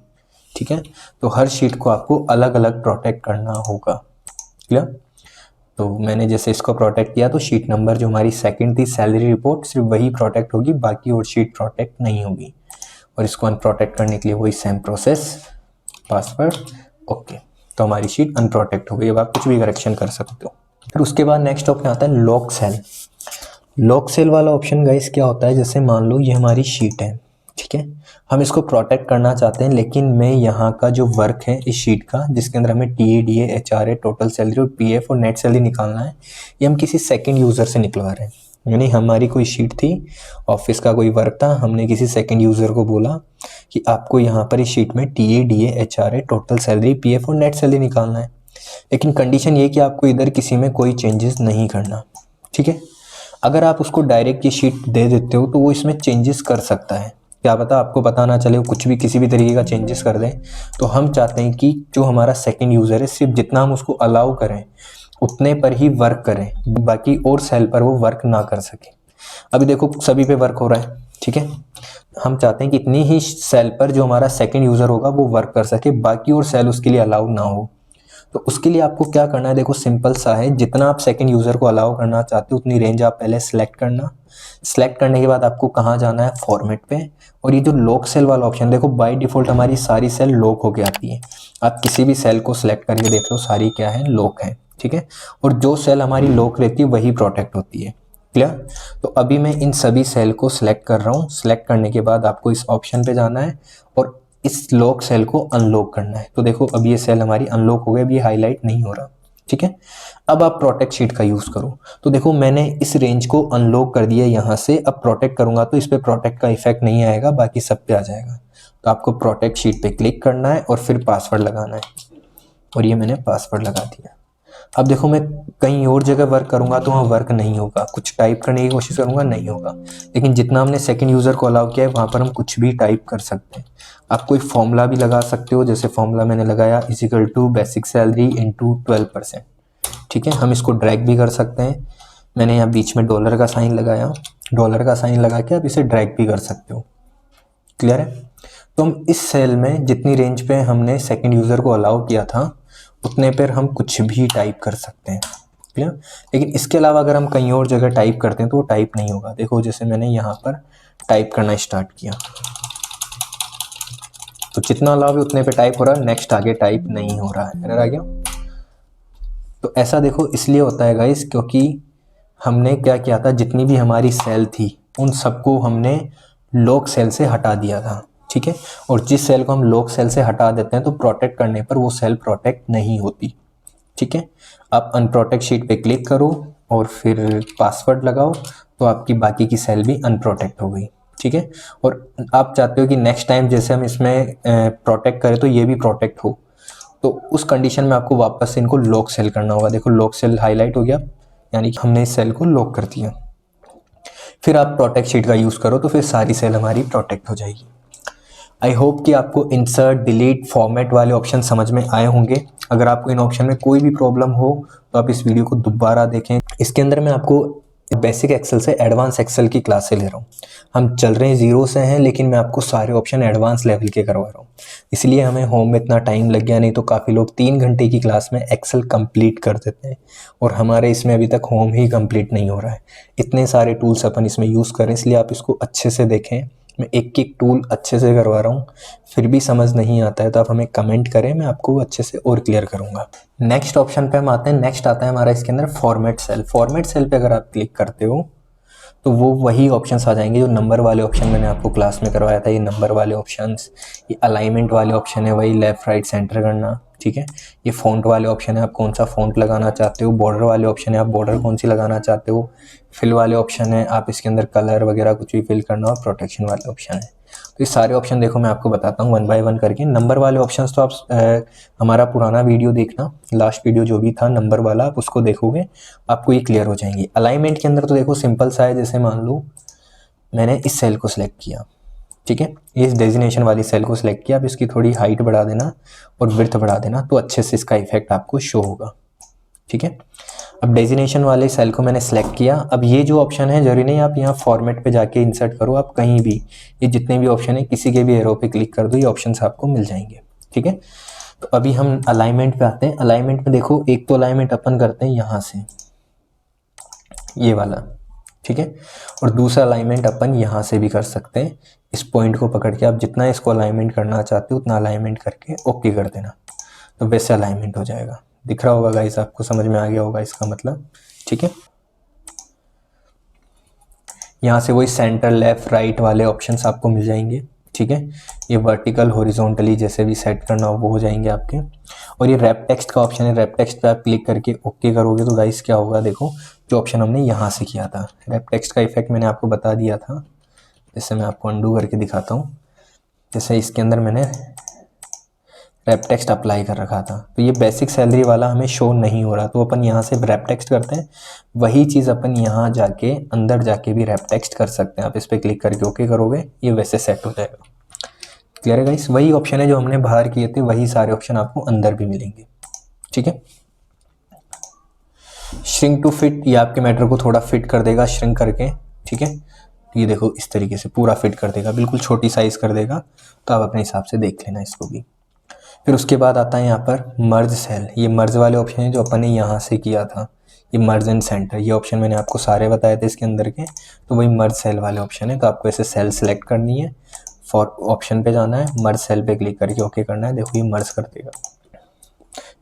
A: ठीक है, तो हर शीट को आपको अलग अलग प्रोटेक्ट करना होगा। क्लियर। तो मैंने जैसे इसको प्रोटेक्ट किया तो शीट नंबर जो हमारी 2nd थी सैलरी रिपोर्ट, सिर्फ वही प्रोटेक्ट होगी, बाकी और शीट प्रोटेक्ट नहीं होगी। और इसको अनप्रोटेक्ट करने के लिए वही सेम प्रोसेस, पासवर्ड ओके, तो हमारी शीट अनप्रोटेक्ट हो गई। अब आप कुछ भी करेक्शन कर सकते हो। फिर उसके बाद नेक्स्ट ऑप्शन आता है लॉक सेल। लॉक सेल वाला ऑप्शन गाइस क्या होता है, जैसे मान लो ये हमारी शीट है, ठीक है, हम इसको प्रोटेक्ट करना चाहते हैं, लेकिन मैं यहाँ का जो वर्क है इस शीट का, जिसके अंदर हमें TADA HRA टोटल सैलरी और PF और नेट सैलरी निकालना है, ये हम किसी सेकंड यूज़र से निकलवा रहे हैं। यानी हमारी कोई शीट थी, ऑफिस का कोई वर्क था, हमने किसी सेकंड यूज़र को बोला कि आपको यहाँ पर इस शीट में TADA HRA total salary PF और नेट सैलरी निकालना है, लेकिन कंडीशन ये कि आपको इधर किसी में कोई चेंजेस नहीं करना। ठीक है। अगर आप उसको डायरेक्ट ये शीट दे देते हो तो वो इसमें चेंजेस कर सकता है, क्या पता आपको पता ना चले, कुछ भी किसी भी तरीके का चेंजेस कर दें। तो हम चाहते हैं कि जो हमारा सेकंड यूज़र है सिर्फ जितना हम उसको अलाउ करें उतने पर ही वर्क करें, बाकी और सेल पर वो वर्क ना कर सके। अभी देखो सभी पे वर्क हो रहा है, ठीक है। हम चाहते हैं कि इतनी ही सेल पर जो हमारा सेकंड यूज़र होगा वो वर्क कर सके, बाकी और सेल उसके लिए अलाउ ना हो। तो उसके लिए आपको क्या करना है, देखो सिंपल सा है, जितना आप सेकंड यूज़र को अलाउ करना चाहते हो उतनी रेंज आप पहले सेलेक्ट करना। सेलेक्ट करने के बाद आपको कहाँ जाना है, फॉर्मेट पे। और ये जो लॉक सेल वाला ऑप्शन, देखो बाय डिफ़ॉल्ट हमारी सारी सेल लॉक होके आती है। आप किसी भी सेल को सिलेक्ट करके देख लो, सारी क्या है, लॉक है, ठीक है। और जो सेल हमारी लॉक रहती है वही प्रोटेक्ट होती है। क्लियर। तो अभी मैं इन सभी सेल को सिलेक्ट कर रहा हूँ। सिलेक्ट करने के बाद आपको इस ऑप्शन पे जाना है और इस लॉक सेल को अनलॉक करना है। तो देखो अब ये सेल हमारी अनलॉक हो गई, अभी हाईलाइट नहीं हो रहा, ठीक है। अब आप प्रोटेक्ट शीट का यूज़ करो। तो देखो मैंने इस रेंज को अनलॉक कर दिया यहाँ से। अब प्रोटेक्ट करूँगा तो इस पर प्रोटेक्ट का इफेक्ट नहीं आएगा, बाकी सब पे आ जाएगा। तो आपको प्रोटेक्ट शीट पे क्लिक करना है और फिर पासवर्ड लगाना है, और ये मैंने पासवर्ड लगा दिया। अब देखो मैं कहीं और जगह वर्क करूंगा तो वहाँ वर्क नहीं होगा, कुछ टाइप करने की कोशिश करूंगा नहीं होगा। लेकिन जितना हमने सेकंड यूज़र को अलाउ किया है वहाँ पर हम कुछ भी टाइप कर सकते हैं। आप कोई फॉर्मूला भी लगा सकते हो, जैसे फॉर्मूला मैंने लगाया equal to basic salary into 12%, ठीक है। हम इसको ड्रैग भी कर सकते हैं। मैंने यहाँ बीच में डॉलर का साइन लगाया, डॉलर का साइन लगा के आप इसे ड्रैग भी कर सकते हो। क्लियर है। तो हम इस सेल में जितनी रेंज पे हमने सेकंड यूज़र को अलाउ किया था उतने पर हम कुछ भी टाइप कर सकते हैं। क्लियर। लेकिन इसके अलावा अगर हम कहीं और जगह टाइप करते हैं तो वो टाइप नहीं होगा। देखो जैसे मैंने यहाँ पर टाइप करना स्टार्ट किया तो जितना अलाउ है उतने पे टाइप हो रहा है, नेक्स्ट आगे टाइप नहीं हो रहा है। आ गया। तो ऐसा देखो इसलिए होता है गाइस, क्योंकि हमने क्या किया था, जितनी भी हमारी सेल थी उन सबको हमने लॉक सेल से हटा दिया था, ठीक है। और जिस सेल को हम लॉक सेल से हटा देते हैं तो प्रोटेक्ट करने पर वो सेल प्रोटेक्ट नहीं होती, ठीक है। आप अनप्रोटेक्ट शीट पे क्लिक करो और फिर पासवर्ड लगाओ तो आपकी बाकी की सेल भी अनप्रोटेक्ट हो गई, ठीक है। और आप चाहते हो कि नेक्स्ट टाइम जैसे हम इसमें प्रोटेक्ट करें तो ये भी प्रोटेक्ट हो, तो उस कंडीशन में आपको वापस से इनको लॉक सेल करना होगा। देखो लॉक सेल हाईलाइट हो गया, यानी कि हमने इस सेल को लॉक कर दिया। फिर आप प्रोटेक्ट शीट का यूज़ करो तो फिर सारी सेल हमारी प्रोटेक्ट हो जाएगी। आई होप कि आपको इंसर्ट, डिलीट, फॉर्मेट वाले ऑप्शन समझ में आए होंगे। अगर आपको इन ऑप्शन में कोई भी प्रॉब्लम हो तो आप इस वीडियो को दोबारा देखें। इसके अंदर मैं आपको बेसिक एक्सेल से एडवांस एक्सेल की क्लास से ले रहा हूँ। हम चल रहे हैं जीरो से हैं, लेकिन मैं आपको सारे ऑप्शन एडवांस लेवल के करवा रहा हूँ। इसलिए हमें होम में इतना टाइम लग गया, नहीं तो काफ़ी लोग 3 घंटे की क्लास में एक्सेल कंप्लीट कर देते हैं और हमारे इसमें अभी तक होम ही कंप्लीट नहीं हो रहा है। इतने सारे टूल्स अपन इसमें यूज़ करें, इसलिए आप इसको अच्छे से देखें। मैं एक एक टूल अच्छे से करवा रहा हूँ। फिर भी समझ नहीं आता है तो आप हमें कमेंट करें, मैं आपको अच्छे से और क्लियर करूँगा। नेक्स्ट ऑप्शन पे हम आते हैं। नेक्स्ट आता है हमारा इसके अंदर फॉर्मेट सेल। फॉर्मेट सेल पे अगर आप क्लिक करते हो तो वो वही ऑप्शंस आ जाएंगे जो नंबर वाले ऑप्शन मैंने आपको क्लास में करवाया था। ये नंबर वाले ऑप्शंस, ये अलाइनमेंट वाले ऑप्शन है, वही लेफ़्ट राइट सेंटर करना, ठीक है। ये फ़ॉन्ट वाले ऑप्शन है, आप कौन सा फ़ॉन्ट लगाना चाहते हो। बॉर्डर वाले ऑप्शन है, आप बॉर्डर कौन सी लगाना चाहते हो। फिल वाले ऑप्शन है, आप इसके अंदर कलर वगैरह कुछ भी फिल करना। और प्रोटेक्शन वाले ऑप्शन है। तो ये सारे ऑप्शन देखो मैं आपको बताता हूँ 1 बाय 1 करके। नंबर वाले ऑप्शंस तो आप हमारा पुराना वीडियो देखना, लास्ट वीडियो जो भी था नंबर वाला, आप उसको देखोगे आपको ये क्लियर हो जाएंगी। अलाइनमेंट के अंदर तो देखो सिंपल सा है, जैसे मान लो मैंने इस सेल को सिलेक्ट किया, ठीक है, इस डेजिग्नेशन वाली सेल को सिलेक्ट किया। अब इसकी थोड़ी हाइट बढ़ा देना और विड्थ बढ़ा देना तो अच्छे से इसका इफेक्ट आपको शो होगा, ठीक है। अब डेजिग्नेशन वाले सेल को मैंने सेलेक्ट किया। अब ये जो ऑप्शन है जरूरी नहीं आप यहाँ फॉर्मेट पे जाके इंसर्ट करो, आप कहीं भी ये जितने भी ऑप्शन है किसी के भी एरो पे क्लिक कर दो, ये ऑप्शंस आपको मिल जाएंगे, ठीक है। तो अभी हम अलाइनमेंट पे आते हैं। अलाइनमेंट में देखो एक तो अलाइनमेंट अपन करते हैं यहाँ से, ये वाला, ठीक है। और दूसरा अलाइनमेंट अपन यहाँ से भी कर सकते हैं। इस पॉइंट को पकड़ के आप जितना इसको अलाइनमेंट करना चाहते हो उतना अलाइनमेंट करके ओके कर देना, तो वैसे अलाइनमेंट हो जाएगा। दिख रहा होगा गाइस, आपको समझ में आ गया होगा इसका मतलब, ठीक है। यहाँ से वही सेंटर, लेफ्ट, राइट वाले ऑप्शंस आपको मिल जाएंगे, ठीक है। ये वर्टिकल, हॉरिजॉन्टली जैसे भी सेट करना हो वो हो जाएंगे आपके। और ये रैप टेक्स्ट का ऑप्शन है, रैप टेक्स्ट पे आप क्लिक करके ओके करोगे तो गाइस क्या होगा, देखो जो ऑप्शन हमने यहाँ से किया था, रैप टेक्स्ट का इफेक्ट मैंने आपको बता दिया था। जैसे मैं आपको अंडू करके दिखाता हूँ। जैसे इसके अंदर मैंने रैप टेक्स्ट अप्लाई कर रखा था, तो ये बेसिक सैलरी वाला हमें शो नहीं हो रहा, तो अपन यहाँ से रैप टेक्स्ट करते हैं। वही चीज़ अपन यहाँ जाके अंदर जाके भी रैप टेक्स्ट कर सकते हैं। आप इस पर क्लिक करके ओके करोगे, ये वैसे सेट हो जाएगा। क्लियर है गाइस? वही ऑप्शन है जो हमने बाहर किए थे, वही सारे ऑप्शन आपको अंदर भी मिलेंगे। ठीक है। श्रिंक टू फिट, ये आपके मैटर को थोड़ा फिट कर देगा श्रिंक करके। ठीक है, ये देखो इस तरीके से पूरा फिट कर देगा, बिल्कुल छोटी साइज कर देगा, तो आप अपने हिसाब से देख लेना इसको भी। फिर उसके बाद आता है यहाँ पर मर्ज सेल। ये मर्ज वाले ऑप्शन है जो अपन ने यहाँ से किया था, ये मर्ज एंड सेंटर, ये ऑप्शन मैंने आपको सारे बताए थे इसके अंदर के, तो वही मर्ज सेल वाले ऑप्शन है। तो आपको ऐसे सेल सेलेक्ट करनी है, फॉर ऑप्शन पे जाना है, मर्ज सेल पे क्लिक करके ओके करना है। देखो ये मर्ज कर देगा।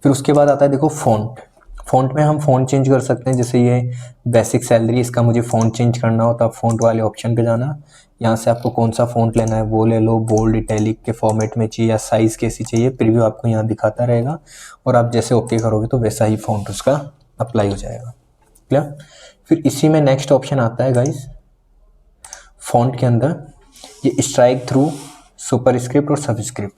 A: फिर उसके बाद आता है देखो फ़ॉन्ट। फ़ॉन्ट में हम फ़ॉन्ट चेंज कर सकते हैं, जैसे ये बेसिक सैलरी, इसका मुझे फ़ॉन्ट चेंज करना हो तो आप फ़ॉन्ट वाले ऑप्शन पे जाना, यहाँ से आपको कौन सा फ़ॉन्ट लेना है वो ले लो, बोल्ड इटैलिक के फॉर्मेट में चाहिए या साइज़ कैसी चाहिए, प्रीव्यू आपको यहाँ दिखाता रहेगा, और आप जैसे ओके करोगे तो वैसा ही फ़ॉन्ट उसका अप्लाई हो जाएगा। क्लियर? फिर इसी में नेक्स्ट ऑप्शन आता है गाइज, फ़ॉन्ट के अंदर ये स्ट्राइक थ्रू, सुपरस्क्रिप्ट और सबस्क्रिप्ट,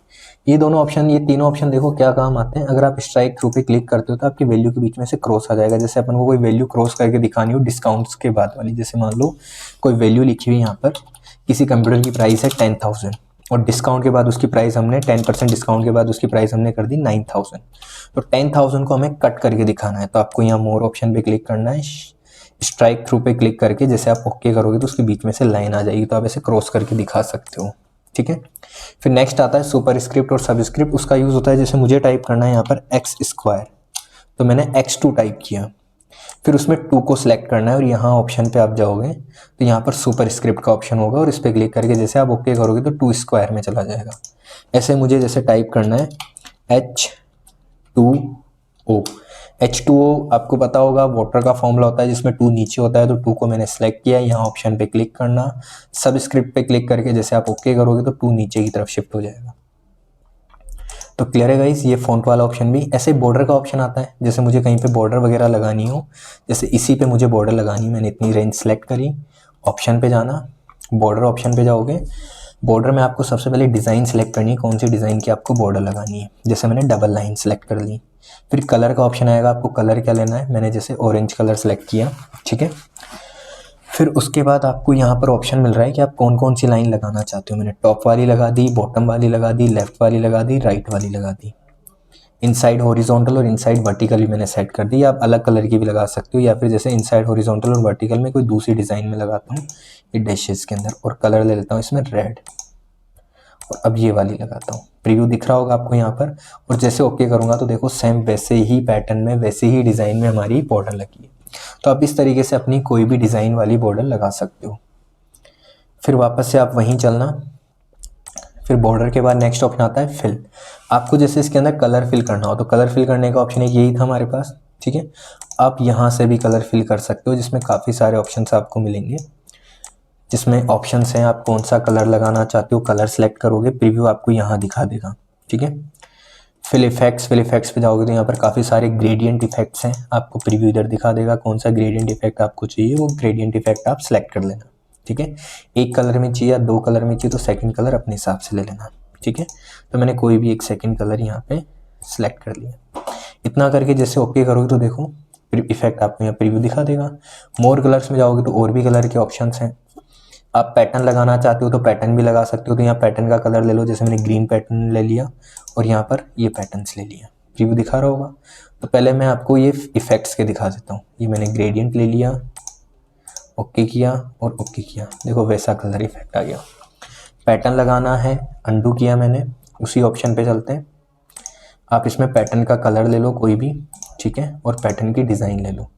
A: ये दोनों ऑप्शन, ये तीनों ऑप्शन देखो क्या काम आते हैं। अगर आप स्ट्राइक थ्रू पे क्लिक करते हो तो आपकी वैल्यू के बीच में से क्रॉस आ जाएगा। जैसे अपन को कोई वैल्यू क्रॉस करके दिखानी हो डिस्काउंट्स के बाद वाली, जैसे मान लो कोई वैल्यू लिखी हुई यहाँ पर, किसी कंप्यूटर की प्राइस है 10,000 और डिस्काउंट के बाद उसकी प्राइस हमने 10% डिस्काउंट के बाद उसकी प्राइस हमने कर दी 9,000, तो 10,000 को हमें कट करके दिखाना है। तो आपको यहाँ मोर ऑप्शन पे क्लिक करना है, स्ट्राइक थ्रू पे क्लिक करके जैसे आप ओके करोगे तो उसके बीच में से लाइन आ जाएगी, तो आप ऐसे क्रॉस करके दिखा सकते हो। ठीक है। फिर नेक्स्ट आता है सुपर स्क्रिप्ट और सबस्क्रिप्ट। उसका यूज़ होता है जैसे मुझे टाइप करना है यहाँ पर एक्स स्क्वायर, तो मैंने x2 टाइप किया, फिर उसमें 2 को सिलेक्ट करना है और यहाँ ऑप्शन पे आप जाओगे तो यहाँ पर सुपर स्क्रिप्ट का ऑप्शन होगा और इस पर क्लिक करके जैसे आप ओके करोगे तो 2 स्क्वायर में चला जाएगा। ऐसे मुझे जैसे टाइप करना है H2O। H2O आपको पता होगा वाटर का फॉर्मूला होता है जिसमें 2 नीचे होता है, तो 2 को मैंने सेलेक्ट किया, यहाँ ऑप्शन पे क्लिक करना, सब स्क्रिप्ट पे क्लिक करके जैसे आप ओके करोगे तो 2 नीचे की तरफ शिफ्ट हो जाएगा। तो क्लियर है गाइस? ये फॉन्ट वाला ऑप्शन भी। ऐसे बॉर्डर का ऑप्शन आता है, जैसे मुझे कहीं पे बॉर्डर वगैरह लगानी हो, जैसे इसी पे मुझे बॉर्डर लगानी है, मैंने इतनी रेंज सेलेक्ट करी, ऑप्शन पे जाना, बॉर्डर ऑप्शन पे जाओगे, बॉर्डर में आपको सबसे पहले डिज़ाइन सेलेक्ट करनी है, कौन सी डिज़ाइन की आपको बॉर्डर लगानी है, जैसे मैंने डबल लाइन सेलेक्ट कर ली। फिर कलर का ऑप्शन आएगा, आपको कलर क्या लेना है, मैंने जैसे ऑरेंज कलर सेलेक्ट किया। ठीक है। फिर उसके बाद आपको यहाँ पर ऑप्शन मिल रहा है कि आप कौन कौन सी लाइन लगाना चाहते हो। मैंने टॉप वाली लगा दी, बॉटम वाली लगा दी, लेफ्ट वाली लगा दी, राइट वाली लगा दी, इनसाइड हॉरिजॉन्टल और इनसाइड वर्टिकल भी मैंने सेट कर दी। आप अलग कलर की भी लगा सकते हो, या फिर जैसे इनसाइड हॉरिजॉन्टल और वर्टिकल में कोई दूसरी डिज़ाइन में लगाता हूँ ये डैशेस के अंदर, और कलर ले लेता हूँ इसमें रेड, और अब ये वाली लगाता हूँ। प्रीव्यू दिख रहा होगा आपको यहाँ पर, और जैसे ओके करूँगा तो देखो सेम वैसे ही पैटर्न में वैसे ही डिज़ाइन में हमारी बॉर्डर लगी है। तो आप इस तरीके से अपनी कोई भी डिज़ाइन वाली बॉर्डर लगा सकते हो। फिर वापस से आप वहीं चलना, फिर बॉर्डर के बाद नेक्स्ट ऑप्शन आता है फिल। आपको जैसे इसके अंदर कलर फिल करना हो तो कलर फिल करने का ऑप्शन एक यही था हमारे पास। ठीक है। आप यहाँ से भी कलर फिल कर सकते हो, जिसमें काफ़ी सारे ऑप्शंस आपको मिलेंगे, जिसमें ऑप्शंस हैं आप कौन सा कलर लगाना चाहते हो, कलर सेलेक्ट करोगे, प्रीव्यू आपको यहाँ दिखा देगा। ठीक है। फिल इफेक्ट्स पे जाओगे तो यहाँ पर काफ़ी सारे ग्रेडियंट इफेक्ट्स हैं, आपको प्रीव्यू इधर दिखा देगा, कौन सा ग्रेडियंट इफेक्ट आपको चाहिए वो ग्रेडियंट इफेक्ट आप सेलेक्ट कर लेना। ठीक है। एक कलर में चाहिए या 2 कलर में चाहिए तो सेकंड कलर अपने हिसाब से ले लेना। ठीक है। तो मैंने कोई भी एक सेकंड कलर यहाँ पे सेलेक्ट कर लिया। इतना करके जैसे ओके करोगे तो देखो इफेक्ट आपको यहाँ प्रीव्यू दिखा देगा। मोर कलर्स में जाओगे तो और भी कलर के ऑप्शंस हैं। आप पैटर्न लगाना चाहते हो तो पैटर्न भी लगा सकते हो, तो यहाँ पैटर्न का कलर ले लो, जैसे मैंने ग्रीन पैटर्न ले लिया और यहाँ पर ये पैटर्न्स ले लिया, प्रीव्यू दिखा रहा होगा। तो पहले मैं आपको ये इफेक्ट्स के दिखा देता हूँ। ये मैंने ग्रेडियंट ले लिया, ओके किया और ओके किया, देखो वैसा कलर इफेक्ट आ गया। पैटर्न लगाना है, अंडू किया मैंने, उसी ऑप्शन पे चलते हैं। आप इसमें पैटर्न का कलर ले लो कोई भी, ठीक है, और पैटर्न की डिज़ाइन ले लो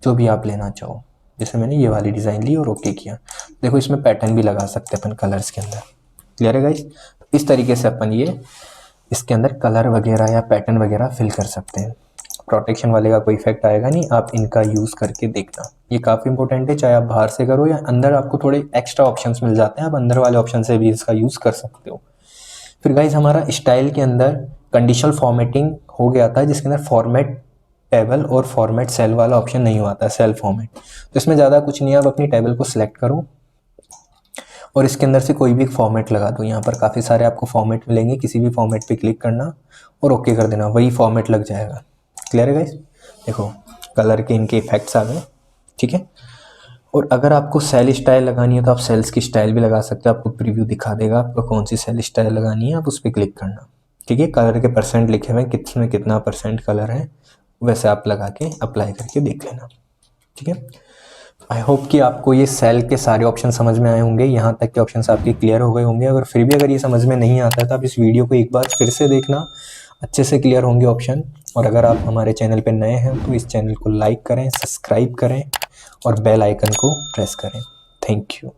A: जो भी आप लेना चाहो। जैसे मैंने ये वाली डिज़ाइन ली और ओके किया, देखो इसमें पैटर्न भी लगा सकते हैं अपन कलर्स के अंदर। क्लियर है गाइस? इस तरीके से अपन ये इसके अंदर कलर वगैरह या पैटर्न वगैरह फिल कर सकते हैं। प्रोटेक्शन वाले का कोई इफेक्ट आएगा नहीं, आप इनका यूज़ करके देखना, ये काफ़ी इंपॉर्टेंट है, चाहे आप बाहर से करो या अंदर, आपको थोड़े एक्स्ट्रा ऑप्शंस मिल जाते हैं, आप अंदर वाले ऑप्शन से भी इसका यूज़ कर सकते हो। फिर गाइज हमारा स्टाइल के अंदर कंडीशनल फॉर्मेटिंग हो गया था, जिसके अंदर फॉर्मेट टेबल और फॉर्मेट सेल वाला ऑप्शन नहीं हुआ था, सेल फॉर्मेट। तो इसमें ज़्यादा कुछ नहीं है, आप अपनी टेबल को सिलेक्ट करो और इसके अंदर से कोई भी एक फॉर्मेट लगा दो। यहाँ पर काफ़ी सारे आपको फॉर्मेट मिलेंगे, किसी भी फॉर्मेट पे क्लिक करना और ओके कर देना, वही फॉर्मेट लग जाएगा। क्लियर है गाइस? देखो कलर के इनके इफेक्ट्स आ गए, ठीक है। और अगर आपको सेल स्टाइल लगानी है तो आप सेल्स की स्टाइल भी लगा सकते हो, आपको प्रीव्यू दिखा देगा आपको कौन सी सेल स्टाइल लगानी है, आप उस पर क्लिक करना, ठीक है। कलर के परसेंट लिखे हुए हैं, किसमें कितना परसेंट कलर है, वैसे आप लगा के अप्लाई करके देख लेना, ठीक है। आई होप कि आपको ये सेल के सारे ऑप्शन समझ में आए होंगे, यहाँ तक के ऑप्शंस आपके क्लियर हो गए होंगे। अगर फिर भी अगर ये समझ में नहीं आता है तो आप इस वीडियो को एक बार फिर से देखना, अच्छे से क्लियर होंगे ऑप्शन। और अगर आप हमारे चैनल पर नए हैं तो इस चैनल को लाइक करें, सब्सक्राइब करें और बेल आइकन को प्रेस करें। Thank you.